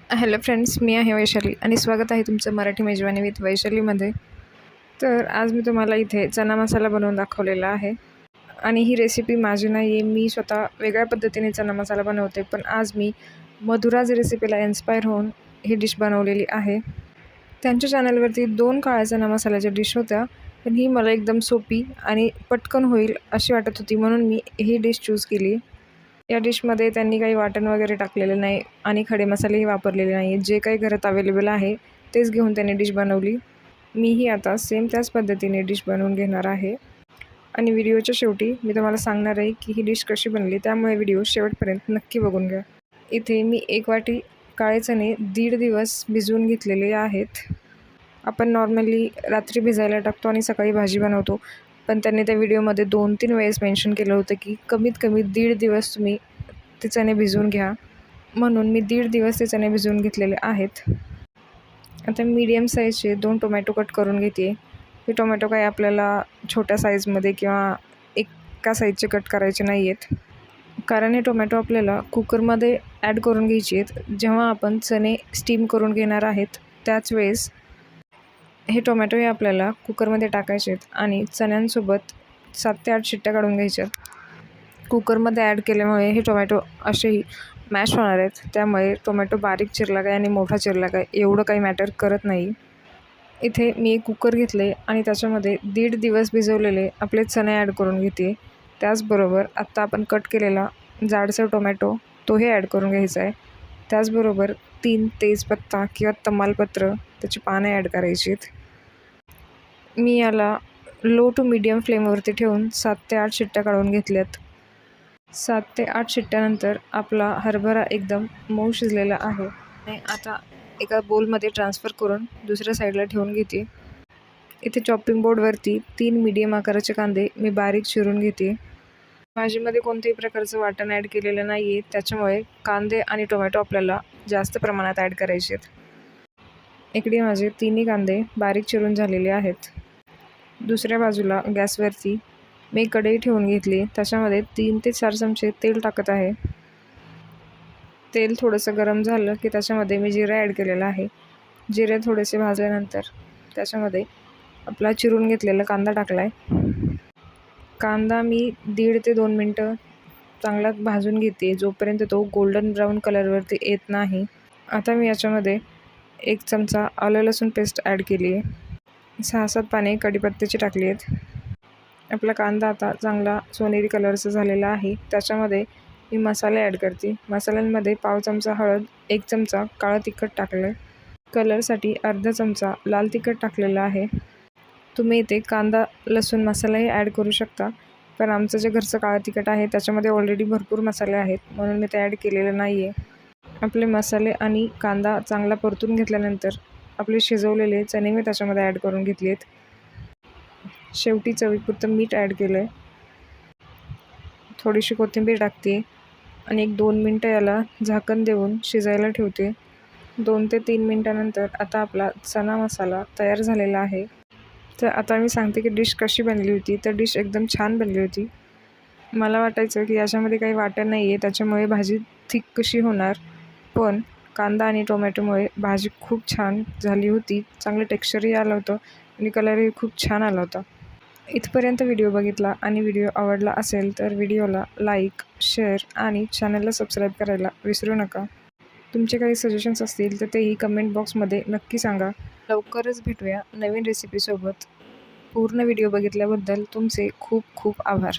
Hello friends, मी आहे वैशाली आणि स्वागत आहे तुमचं मराठी मेजवानी विथ वैशालीमध्ये. तर आज मी तुम्हाला इथे चना मसाला बनवून दाखवलेला आहे आणि ही रेसिपी माझी नाही आहे. मी स्वतः वेगळ्या पद्धतीने चना मसाला बनवते, पण आज मी मधुराज रेसिपीला इन्स्पायर होऊन ही डिश बनवलेली आहे. त्यांच्या चॅनलवरती 2 काळ्या चना मसाल्याच्या डिश होत्या, पण ही मला एकदम सोपी आणि पटकन होईल अशी वाटत होती, म्हणून मी ही डिश चूज केली. या डिशमध्ये त्यांनी काही वाटण वगैरे टाकलेले नाही आणि खडे मसालेही वापरलेले नाही. जे काही घरात अवेलेबल आहे तेच घेऊन त्यांनी डिश बनवली. मीही आता सेम त्याच पद्धतीने डिश बनवून घेणार आहे आणि व्हिडिओच्या शेवटी मी तुम्हाला सांगणार आहे की ही डिश कशी बनली, त्यामुळे व्हिडिओ शेवटपर्यंत नक्की बघून घ्या. इथे मी 1 वाटी काळे चणे 1.5 दिवस भिजवून घेतलेले आहेत. आपण नॉर्मली रात्री भिजायला टाकतो आणि सकाळी भाजी बनवतो, पण त्यांनी त्या व्हिडिओमध्ये 2-3 वेळेस मेन्शन केलं होतं की कमीत कमी 1.5 दिवस तुम्ही ते चणे भिजवून घ्या. म्हणून मी 1.5 दिवस ते चणे भिजवून घेतलेले आहेत. आता मीडियम साईजचे 2 टोमॅटो कट करून घेते. हे टोमॅटो काही आपल्याला छोट्या साईजमध्ये किंवा एका साईजचे कट करायचे नाही आहेत, कारण हे टोमॅटो आपल्याला कुकरमध्ये ॲड करून घ्यायचे आहेत. जेव्हा आपण चणे स्टीम करून घेणार आहेत त्याच वेळेस हे टोमॅटो हे आपल्याला कुकरमध्ये टाकायचे आहेत आणि चण्यांसोबत 7 ते 8 शिट्ट्या काढून घ्यायच्या. कुकरमध्ये ॲड केल्यामुळे हे टोमॅटो असेही मॅश होणार आहेत, त्यामुळे टोमॅटो बारीक चिरला काय आणि मोठा चिरला काय एवढं काही मॅटर करत नाही. इथे मी एक कुकर घेतले आणि त्याच्यामध्ये 1.5 दिवस भिजवलेले आपले चणे ॲड करून घेते. त्याचबरोबर आत्ता आपण कट केलेला जाडसर टोमॅटो तोही ॲड करून घ्यायचा आहे. त्याचबरोबर 3 तेजपत्ता किंवा तमालपत्र त्याची पाने ॲड करायची आहेत. मी याला लो टू मीडियम फ्लेमवरती ठेवून 7 ते 8 शिट्ट्या काढून घेतल्यात. 7 ते 8 शिट्ट्यानंतर आपला हरभरा एकदम मऊ शिजलेला आहे आणि आता एका बोलमध्ये ट्रान्सफर करून दुसऱ्या साईडला ठेवून घेते. इथे चॉपिंग बोर्डवरती 3 मीडियम आकाराचे कांदे मी बारीक चिरून घेते. भाजीमध्ये कोणत्याही प्रकारचं वाटण ॲड केलेलं नाही आहे, त्याच्यामुळे कांदे आणि टोमॅटो आपल्याला जास्त प्रमाणात ॲड करायचे आहेत. इकडे माझे 3ही कांदे बारीक चिरून झालेले आहेत. दुसऱ्या बाजूला गॅसवरती मी कढई ठेवून घेतली. त्याच्यामध्ये 3 ते 4 चमचे तेल टाकत आहे. तेल थोडंसं गरम झालं की त्याच्यामध्ये मी जिरे ॲड केलेलं आहे. जिरे थोडेसे भाजल्यानंतर त्याच्यामध्ये आपला चिरून घेतलेला कांदा टाकला आहे. कांदा मी 1.5 ते 2 मिनटं चांगला भाजून घेते, जोपर्यंत तो गोल्डन ब्राऊन कलरवरती येत नाही. आता मी याच्यामध्ये 1 चमचा आलं लसूण पेस्ट ॲड केली आहे. 6-7 पाने कढीपत्त्याची टाकली आहेत. आपला कांदा आता चांगला सोनेरी कलरचा झालेला आहे. त्याच्यामध्ये मी मसाले ॲड करते. मसाल्यांमध्ये पाव चमचा हळद, 1 चमचा काळं तिखट टाकलं आहे. कलरसाठी अर्धा चमचा लाल तिखट टाकलेलं आहे. तुम्ही इथे कांदा लसूण मसालाही ॲड करू शकता, पण आमचं जे घरचं काळं तिखट आहे त्याच्यामध्ये ऑलरेडी भरपूर मसाले आहेत, म्हणून मी ते ॲड केलेलं नाही आहे. आपले मसाले आणि कांदा चांगला परतून घेतल्यानंतर आपले शिजवलेले चणे मी त्याच्यामध्ये ॲड करून घेतले आहेत. शेवटी चवीपुरतं मीठ ॲड केलं आहे. थोडीशी कोथिंबीर टाकते आणि 1-2 मिनटं याला झाकण देऊन शिजायला ठेवते. 2 ते 3 मिनटानंतर आता आपला चना मसाला तयार झालेला आहे. तर आता मी सांगते की डिश कशी बनली होती. तर डिश एकदम छान बनली होती. मला वाटायचं की याच्यामध्ये काही वाटण नाही आहे, त्याच्यामुळे भाजी थिक कशी होणार, पण कांदा आणि टोमॅटोमुळे भाजी खूप छान झाली होती. चांगलं टेक्स्चरही आलं होतं आणि कलरही खूप छान आला होता. इथपर्यंत व्हिडिओ बघितला आणि व्हिडिओ आवडला असेल तर व्हिडिओला लाईक, शेअर आणि चॅनलला सबस्क्राईब करायला विसरू नका. तुमचे काही सजेशन्स असतील तर तेही कमेंट बॉक्समध्ये नक्की सांगा. लवकरच भेटूया नवीन रेसिपीसोबत. पूर्ण व्हिडिओ बघितल्याबद्दल तुमचे खूप खूप आभार.